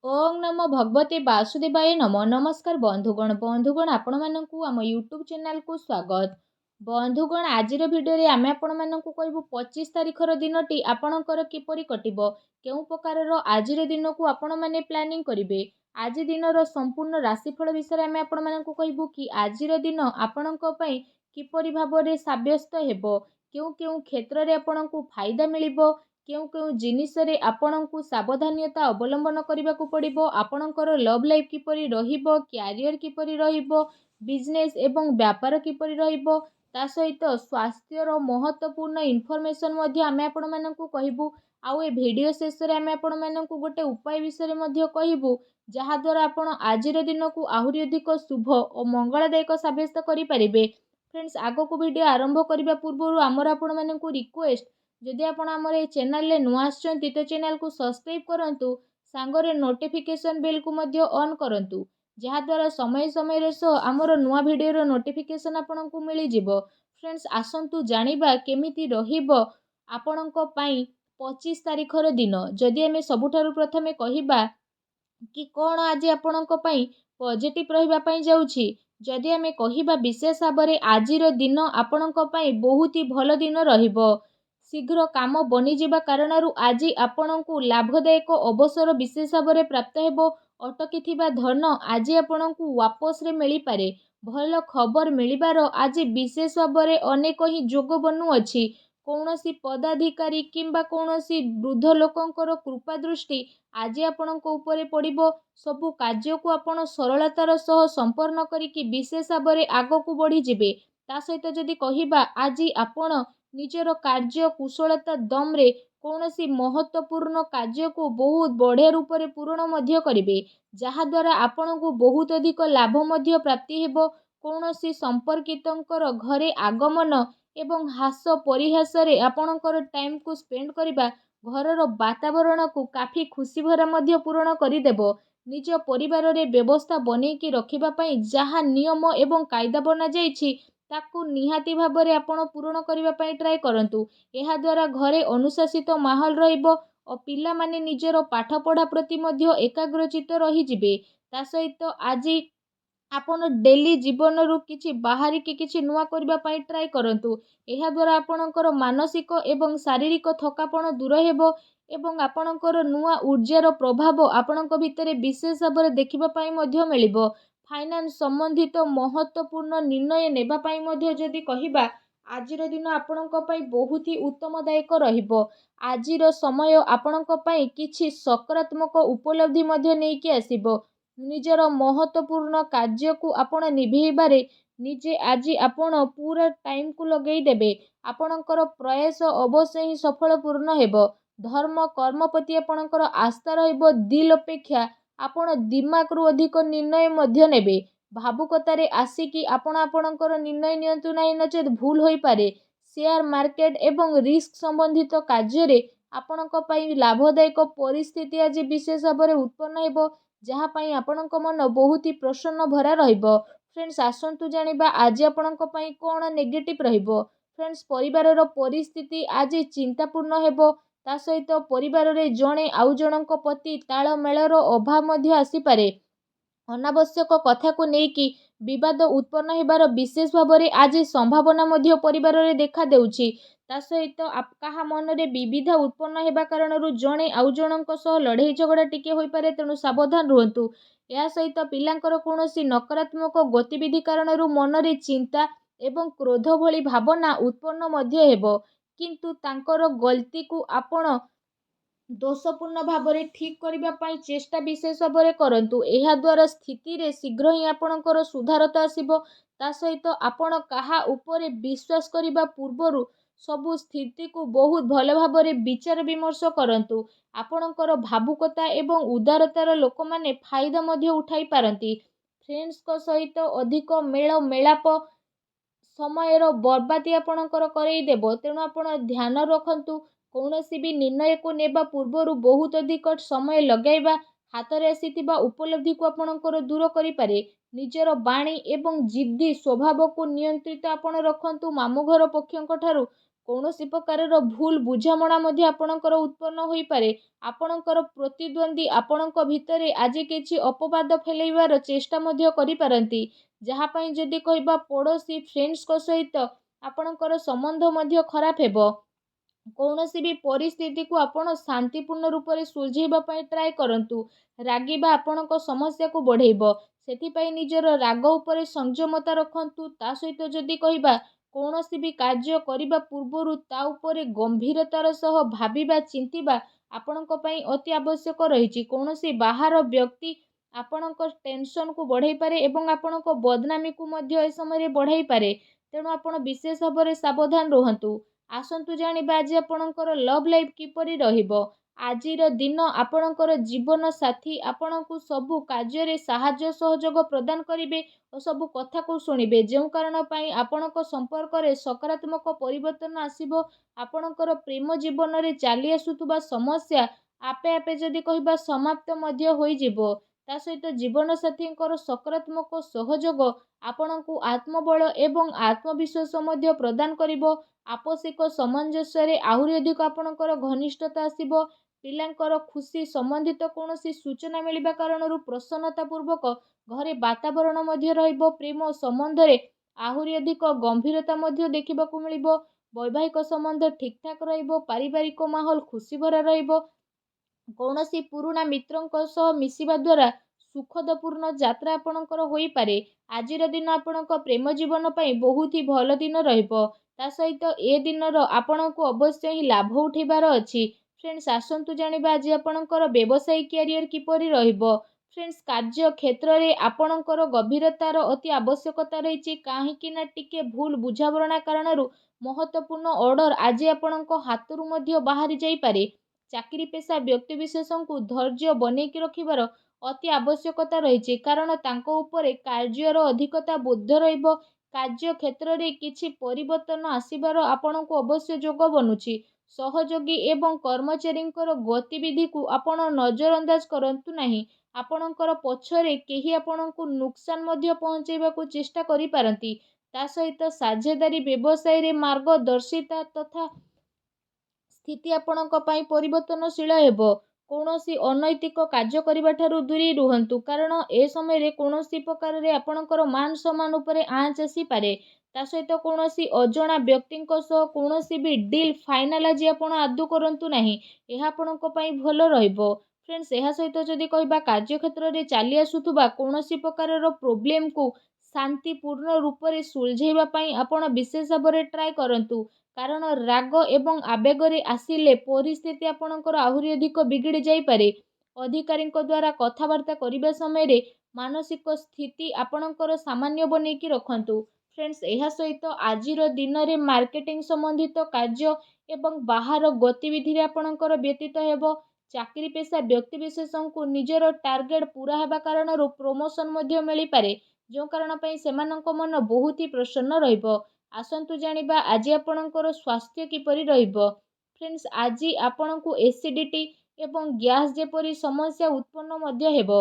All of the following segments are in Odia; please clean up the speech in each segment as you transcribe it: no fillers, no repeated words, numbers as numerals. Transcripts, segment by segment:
ओं नमो भगवते वासुदेवाय नमो नमस्कार बंधुगण आपण मानकु आम यूट्यूब चैनल को स्वागत। बंधुगण आजिर भिडियो आमे आपण मानकु कहबु 25 तारिखर दिनटी आपणकर किपरि कटिबो केउ प्रकारर आजिर दिन को आपण माने प्लानिंग करिवे। आज दिनर संपूर्ण राशिफल विषय आमे आपण मानकु कहबु कि आजिर दिन आपणक पई किपरि भाबरे साब्यस्त हेबो, केउ केउ क्षेत्र रे आपणकु फायदा मिलिबो, केउ केउ जिनिसरे आपणकु सावधानता अवलंबन करबाकू पड़िबो, आपणकर लव लाइफ किपरि रहिबो, क्यारियर किपरि रहिबो, बिजनेस एवं व्यापार किपरि रहिबो, ता सहित स्वास्थ्यर महत्वपूर्ण इनफॉरमेशन मध्ये आमे आपण मानकु कहिबु। आउ ए वीडियो शेष रे आमे आपण मानकु गोटे उपाय विषय मध्ये कहिबु, जहा द्वारा आपण आजिर दिन को आहुरी अधिक शुभ और मंगलदायक साब्यस्त करि परिबे। फ्रेंड्स, आगो को वीडियो आरंभ करबा पूर्व आमर आपण मानकु रिक्वेस्ट, जदि आपण आमर ए चैनल ले नुआ आछंती तो चैनल को सब्सक्राइब करंतु, सांगरे नोटिफिकेशन बेल को मध्य ऑन करंतु, जहा द्वारा समय समय रे सो आमर नुआ वीडियो रो नोटिफिकेशन आपनकु मिली जिवो। फ्रेंड्स, आसंतु जानिबा केमिति रहिबो आपनक पई 25 तारिखर दिन। जदि आमे सबुठारु प्रथमे कहिबा कि कौन आज आपणक पई पॉजिटिव रहिबा पई जाउछि, जदि आमे कहिबा विशेष भाबरे आजिर दिन आपणक पई बहुत ही भल दिन रहिबो। शीघ्र काम बनी जिबा कारणरू आज आपणकु लाभदायक अवसर विशेष भाबरे प्राप्त हेबो। अटकी थिबा धन आज आपणकु वापस रे मिली पारे। भल खबर मिलिबार आज विशेष भाबरे अनेक ही जोग बनु अछि। कौनसी पदाधिकारी किंबा कौनसी वृद्ध लोकंकर कृपा दृष्टि आज आपणक उपरे पड़िबो। सबु कार्य को आपण सरलतार सह संपन्न करिकि विशेष भाबरे आगकु बढ़ी जिबे। ता सहित जदि कहिबा आज आपण निजर कार्य कुशलता दमरे कौनसी महत्वपूर्ण कार्य को बहुत बढ़िया रूप से पूर्ण मध्य करिवे, जहा द्वारा आपणकु बहुत अधिक लाभ मध्य प्राप्ति हेबो। कौनसी संपर्कितंकर घरे आगमन एवं हास परिहास रे आपणकर टाइम को स्पेंड करिबा घरर वातावरण को काफी खुशी भरा मध्य पूर्ण करिदेबो। निज परिवार रे व्यवस्था बनेकी रखिबा पई जहा नियम एवं कायदा बना जाइछि ताकू निहाती भाबरे आपण पूर्ण करिबा पई ट्राई करंतु। एहा द्वारा घरे अनुशासित माहौल रहिबो और पिला माने निजर पाठ पढ़ा प्रति मध्य एकाग्रचित रही जिबे। ता सहित आज आपण डेली जीवन रु किछि बाहरी के किछि नुआ करबा पई ट्राई करंतु। एहा द्वारा आपणकर मानसिक एवं शारीरिक थकापन दूर हेबो एवं आपणकर नुआ ऊर्जार प्रभाव आपणक भितरे विशेष भाबरे देखिबा पई मध्य मिलिबो। फाइनान्स संबंधित महत्वपूर्ण निर्णय नेबा पई मध्य जदि कहिबा आजिर दिन आपणक पई बहुत ही उत्तमदायक रहिबो। आजिर समय आपणक पई किछि सकारात्मक उपलब्धि मध्य नेकी आसीबो। निजर महत्वपूर्ण कार्य को आपण निभेबारे निजे आज आपण पूरा टाइम को लगेई देबे। आपणकर प्रयास अवश्य ही सफल पूर्ण हेबो। धर्म कर्म प्रति आपणकर आस्था रहिबो। दिल अपेक्षा आपण दिमाग रु अधिक निर्णय मध्य नेबे। भावुकतारे आसिकी आपण आपणकर निर्णय नियंतु नाही, नचेत भूल होई पारे। शेयर मार्केट एवं रिस्क संबंधित कार्य रे आपणक पई लाभदायक परिस्थिति आज विशेष भाबरे उत्पन्न हेबो, जहा पई आपणक मन बहुत ही प्रसन्न भरा रहिबो। फ्रेंड्स, आसंतु जानिबा आज आपणक पई कोन नेगेटिव रहिबो। फ्रेंड्स, परिवारर परिस्थिति आज चिंतापूर्ण हेबो। ता सहित परिवार रे जणे आउ जणक प्रति ताळमेळर अभाव मध्य आसी पारे। अनावश्यक कथा को नेकी विवाद उत्पन्न हेबार विशेष भाबरे आज संभावना मध्य परिवार रे देखा देउछि। ता सहित काहा मन रे विविधा उत्पन्न हेबा कारणरू जणे आउ जणक सह लड़ाई झगड़ा टिके होई पारे, तेणु सावधान रहंतु। या सहित पिलांकर कोनोसी नकारात्मक गतिविधि कारणरू मन रे चिंता एवं क्रोध भली भावना उत्पन्न मध्य हेबो, किंतु तांकर गलती को आपण दोषपूर्ण भाबरे ठीक करिबा पई चेष्टा विशेष भाबरे करंतु। एहा द्वारा स्थिति रे शीघ्र ही आपणकर सुधारता आसीबो। ता सहित आपण काहा उपरे विश्वास करिबा पूर्वरु सबु स्थिति को बहुत भल भाबरे विचार विमर्श करंतु। आपणकर भावुकता एवं उदारतार लोक माने फायदा मध्य उठाई पारंती। फ्रेंड्स को सहित अधिक मेल मेलाप समयर बर्बादी आपणकर करई देबो, तेणु आपण ध्यान रखंतु। कौनसी भी निर्णय को नेबा पूर्वरु बहुत अधिक समय लगाइबा हातरे आसीथिबा उपलब्धि को आपणकर दूर करि पारे। निजर बाणी एवं जिद्दी स्वभाव को नियंत्रित आपण रखंतु। मामु घर पक्षंक ठारू କୌଣସି ପ୍ରକାରର ଭୁଲ ବୁଝାମଣା ମଧ୍ୟ ଆପଣଙ୍କର ଉତ୍ପନ୍ନ ହୋଇପାରେ। ଆପଣଙ୍କର ପ୍ରତିଦ୍ୱନ୍ଦ୍ୱୀ ଆପଣଙ୍କ ଭିତରେ ଆଜି କିଛି ଅପବାଦ ଫେଲାଇବାର ଚେଷ୍ଟା ମଧ୍ୟ କରିପାରନ୍ତି, ଯାହା ପାଇଁ ଯଦି କହିବା ପଡ଼ୋଶୀ ଫ୍ରେଣ୍ଡସ୍ଙ୍କ ସହିତ ଆପଣଙ୍କର ସମ୍ବନ୍ଧ ମଧ୍ୟ ଖରାପ ହେବ। କୌଣସି ବି ପରିସ୍ଥିତିକୁ ଆପଣ ଶାନ୍ତିପୂର୍ଣ୍ଣ ରୂପରେ ସୁଲଝେଇବା ପାଇଁ ଟ୍ରାଏ କରନ୍ତୁ। ରାଗିବା ଆପଣଙ୍କ ସମସ୍ୟାକୁ ବଢ଼େଇବ। ସେଥିପାଇଁ ନିଜର ରାଗ ଉପରେ ସଂଯମତା ରଖନ୍ତୁ। ତା ସହିତ ଯଦି କହିବା କୌଣସି ବି କାର୍ଯ୍ୟ କରିବା ପୂର୍ବରୁ ତା ଉପରେ ଗମ୍ଭୀରତାର ସହ ଭାବିବା ଚିନ୍ତିବା ଆପଣଙ୍କ ପାଇଁ ଅତି ଆବଶ୍ୟକ ରହିଛି। କୌଣସି ବାହାର ବ୍ୟକ୍ତି ଆପଣଙ୍କ ଟେନସନକୁ ବଢ଼େଇପାରେ ଏବଂ ଆପଣଙ୍କ ବଦନାମୀକୁ ମଧ୍ୟ ଏ ସମୟରେ ବଢ଼ାଇପାରେ। ତେଣୁ ଆପଣ ବିଶେଷ ଭାବରେ ସାବଧାନ ରୁହନ୍ତୁ। ଆସନ୍ତୁ ଜାଣିବା ଆଜି ଆପଣଙ୍କର ଲଭ୍ ଲାଇଫ୍ କିପରି ରହିବ। ଆଜିର ଦିନ ଆପଣଙ୍କର ଜୀବନ ସାଥୀ ଆପଣଙ୍କୁ ସବୁ କାର୍ଯ୍ୟରେ ସାହାଯ୍ୟ ସହଯୋଗ ପ୍ରଦାନ କରିବେ ଓ ସବୁ କଥାକୁ ଶୁଣିବେ, ଯେଉଁ କାରଣ ପାଇଁ ଆପଣଙ୍କ ସମ୍ପର୍କରେ ସକାରାତ୍ମକ ପରିବର୍ତ୍ତନ ଆସିବ। ଆପଣଙ୍କର ପ୍ରେମ ଜୀବନରେ ଚାଲି ଆସୁଥିବା ସମସ୍ୟା ଆପେ ଆପେ ଯଦି କହିବା ସମାପ୍ତ ମଧ୍ୟ ହୋଇଯିବ। ତା ସହିତ ଜୀବନସାଥୀଙ୍କର ସକାରାତ୍ମକ ସହଯୋଗ ଆପଣଙ୍କୁ ଆତ୍ମବଳ ଏବଂ ଆତ୍ମବିଶ୍ୱାସ ମଧ୍ୟ ପ୍ରଦାନ କରିବ। ଆପୋଷିକ ସାମଞ୍ଜସ୍ୟରେ ଆହୁରି ଅଧିକ ଆପଣଙ୍କର ଘନିଷ୍ଠତା ଆସିବ। ପିଲାଙ୍କର ଖୁସି ସମ୍ବନ୍ଧିତ କୌଣସି ସୂଚନା ମିଳିବା କାରଣରୁ ପ୍ରସନ୍ନତାପୂର୍ବକ ଘରେ ବାତାବରଣ ମଧ୍ୟ ରହିବ। ପ୍ରେମ ସମ୍ବନ୍ଧରେ ଆହୁରି ଅଧିକ ଗମ୍ଭୀରତା ମଧ୍ୟ ଦେଖିବାକୁ ମିଳିବ। ବୈବାହିକ ସମ୍ବନ୍ଧ ଠିକଠାକ୍ ରହିବ। ପାରିବାରିକ ମାହୋଲ ଖୁସିଭରା ରହିବ। କୌଣସି ପୁରୁଣା ମିତ୍ରଙ୍କ ସହ ମିଶିବା ଦ୍ୱାରା ସୁଖଦପୂର୍ଣ୍ଣ ଯାତ୍ରା ଆପଣଙ୍କର ହୋଇପାରେ। ଆଜିର ଦିନ ଆପଣଙ୍କ ପ୍ରେମ ଜୀବନ ପାଇଁ ବହୁତ ହି ଭଲ ଦିନ ରହିବ। ତା ସହିତ ଏ ଦିନର ଆପଣଙ୍କୁ ଅବଶ୍ୟ ହିଁ ଲାଭ ଉଠାଇବାର ଅଛି। ଫ୍ରେଣ୍ଡସ୍, ଆସନ୍ତୁ ଜାଣିବା ଆଜି ଆପଣଙ୍କର ବ୍ୟବସାୟିକ କ୍ୟାରିୟର କିପରି ରହିବ। ଫ୍ରେଣ୍ଡସ୍, କାର୍ଯ୍ୟ କ୍ଷେତ୍ରରେ ଆପଣଙ୍କର ଗଭୀରତାର ଅତି ଆବଶ୍ୟକତା ରହିଛି। କାହିଁକି ନା ଟିକେ ଭୁଲ ବୁଝାମଣା କାରଣରୁ ମହତ୍ତ୍ୱପୂର୍ଣ୍ଣ ଅର୍ଡର ଆଜି ଆପଣଙ୍କ ହାତରୁ ମଧ୍ୟ ବାହାରି ଯାଇପାରେ। ଚାକିରି ପେଶା ବ୍ୟକ୍ତିବିଶେଷଙ୍କୁ ଧୈର୍ଯ୍ୟ ବନେଇକି ରଖିବାର ଅତି ଆବଶ୍ୟକତା ରହିଛି, କାରଣ ତାଙ୍କ ଉପରେ କାର୍ଯ୍ୟର ଅଧିକତା ବୋଧ ରହିବ। କାର୍ଯ୍ୟ କ୍ଷେତ୍ରରେ କିଛି ପରିବର୍ତ୍ତନ ଆସିବାର ଆପଣଙ୍କୁ ଅବଶ୍ୟ ଯୋଗ ବନୁଛି। ସହଯୋଗୀ ଏବଂ କର୍ମଚାରୀଙ୍କର ଗତିବିଧିକୁ ଆପଣ ନଜରଅନ୍ଦାଜ କରନ୍ତୁ ନାହିଁ। ଆପଣଙ୍କର ପଛରେ କେହି ଆପଣଙ୍କୁ ନୁକସାନ ମଧ୍ୟ ପହଞ୍ଚାଇବାକୁ ଚେଷ୍ଟା କରିପାରନ୍ତି। ତା ସହିତ ସାଝେଦାରୀ ବ୍ୟବସାୟରେ ମାର୍ଗଦର୍ଶିତା ତଥା ସ୍ଥିତି ଆପଣଙ୍କ ପାଇଁ ପରିବର୍ତ୍ତନଶୀଳ ହେବ। କୌଣସି ଅନୈତିକ କାର୍ଯ୍ୟ କରିବା ଠାରୁ ଦୂରେଇ ରୁହନ୍ତୁ, କାରଣ ଏ ସମୟରେ କୌଣସି ପ୍ରକାରରେ ଆପଣଙ୍କର ମାନ ସମ୍ମାନ ଉପରେ ଆଞ୍ଚ ଆସିପାରେ। ତା ସହିତ କୌଣସି ଅଜଣା ବ୍ୟକ୍ତିଙ୍କ ସହ କୌଣସି ବି ଡିଲ୍ ଫାଇନାଲ ଆଜି ଆପଣ ଆଦୌ କରନ୍ତୁ ନାହିଁ। ଏହା ଆପଣଙ୍କ ପାଇଁ ଭଲ ରହିବ। ଫ୍ରେଣ୍ଡସ୍, ଏହା ସହିତ ଯଦି କହିବା କାର୍ଯ୍ୟକ୍ଷେତ୍ରରେ ଚାଲି ଆସୁଥିବା କୌଣସି ପ୍ରକାରର ପ୍ରୋବ୍ଲେମକୁ ଶାନ୍ତିପୂର୍ଣ୍ଣ ରୂପରେ ସୁଲଝେଇବା ପାଇଁ ଆପଣ ବିଶେଷ ଭାବରେ ଟ୍ରାଏ କରନ୍ତୁ, କାରଣ ରାଗ ଏବଂ ଆବେଗରେ ଆସିଲେ ପରିସ୍ଥିତି ଆପଣଙ୍କର ଆହୁରି ଅଧିକ ବିଗିଡ଼ି ଯାଇପାରେ। ଅଧିକାରୀଙ୍କ ଦ୍ୱାରା କଥାବାର୍ତ୍ତା କରିବା ସମୟରେ ମାନସିକ ସ୍ଥିତି ଆପଣଙ୍କର ସାମାନ୍ୟ ବନେଇକି ରଖନ୍ତୁ। ଫ୍ରେଣ୍ଡସ୍, ଏହା ସହିତ ଆଜିର ଦିନରେ ମାର୍କେଟିଂ ସମ୍ବନ୍ଧିତ କାର୍ଯ୍ୟ ଏବଂ ବାହାର ଗତିବିଧିରେ ଆପଣଙ୍କର ବ୍ୟତୀତ ହେବ। ଚାକିରି ପେଶା ବ୍ୟକ୍ତିବିଶେଷଙ୍କୁ ନିଜର ଟାର୍ଗେଟ ପୁରା ହେବା କାରଣରୁ ପ୍ରମୋସନ ମଧ୍ୟ ମିଳିପାରେ, ଯେଉଁ କାରଣ ପାଇଁ ସେମାନଙ୍କ ମନ ବହୁତ ହି ପ୍ରସନ୍ନ ରହିବ। ଆସନ୍ତୁ ଜାଣିବା ଆଜି ଆପଣଙ୍କର ସ୍ୱାସ୍ଥ୍ୟ କିପରି ରହିବ। ଫ୍ରେଣ୍ଡସ୍, ଆଜି ଆପଣଙ୍କୁ ଏସିଡିଟି ଏବଂ ଗ୍ୟାସ୍ ଯେପରି ସମସ୍ୟା ଉତ୍ପନ୍ନ ମଧ୍ୟ ହେବ।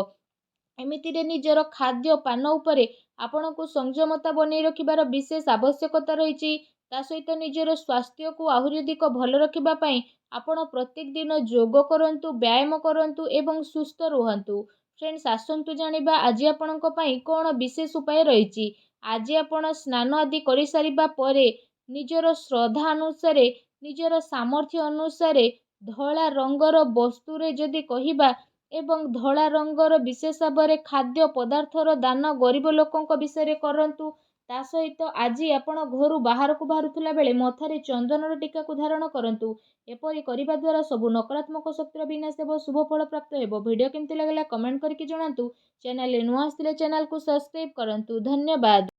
ଏମିତିରେ ନିଜର ଖାଦ୍ୟ ପାନ ଉପରେ ଆପଣଙ୍କୁ ସଂଯମତା ବନେଇ ରଖିବାର ବିଶେଷ ଆବଶ୍ୟକତା ରହିଛି। ତା ସହିତ ନିଜର ସ୍ୱାସ୍ଥ୍ୟକୁ ଆହୁରି ଅଧିକ ଭଲ ରଖିବା ପାଇଁ ଆପଣ ପ୍ରତ୍ୟେକ ଦିନ ଯୋଗ କରନ୍ତୁ, ବ୍ୟାୟାମ କରନ୍ତୁ ଏବଂ ସୁସ୍ଥ ରୁହନ୍ତୁ। ଫ୍ରେଣ୍ଡସ୍, ଆସନ୍ତୁ ଜାଣିବା ଆଜି ଆପଣଙ୍କ ପାଇଁ କ'ଣ ବିଶେଷ ଉପାୟ ରହିଛି। ଆଜି ଆପଣ ସ୍ନାନ ଆଦି କରିସାରିବା ପରେ ନିଜର ଶ୍ରଦ୍ଧା ଅନୁସାରେ, ନିଜର ସାମର୍ଥ୍ୟ ଅନୁସାରେ ଧଳା ରଙ୍ଗର ବସ୍ତୁରେ ଯଦି କହିବା ଏବଂ ଧଳା ରଙ୍ଗର ବିଶେଷ ଭାବରେ ଖାଦ୍ୟ ପଦାର୍ଥର ଦାନ ଗରିବ ଲୋକଙ୍କ ବିଷୟରେ କରନ୍ତୁ। ତା ସହିତ ଆଜି ଆପଣ ଘରୁ ବାହାରକୁ ବାହାରୁଥିଲା ବେଳେ ମଥାରେ ଚନ୍ଦନର ଟୀକାକୁ ଧାରଣ କରନ୍ତୁ। ଏପରି କରିବା ଦ୍ୱାରା ସବୁ ନକାରାତ୍ମକ ଶକ୍ତିର ବିନାଶ ହେବ, ଶୁଭ ଫଳ ପ୍ରାପ୍ତ ହେବ। ଭିଡ଼ିଓ କେମିତି ଲାଗିଲା କମେଣ୍ଟ କରିକି ଜଣାନ୍ତୁ। ଚ୍ୟାନେଲରେ ନୂଆ ଆସିଥିଲେ ଚ୍ୟାନେଲକୁ ସବସ୍କ୍ରାଇବ୍ କରନ୍ତୁ। ଧନ୍ୟବାଦ।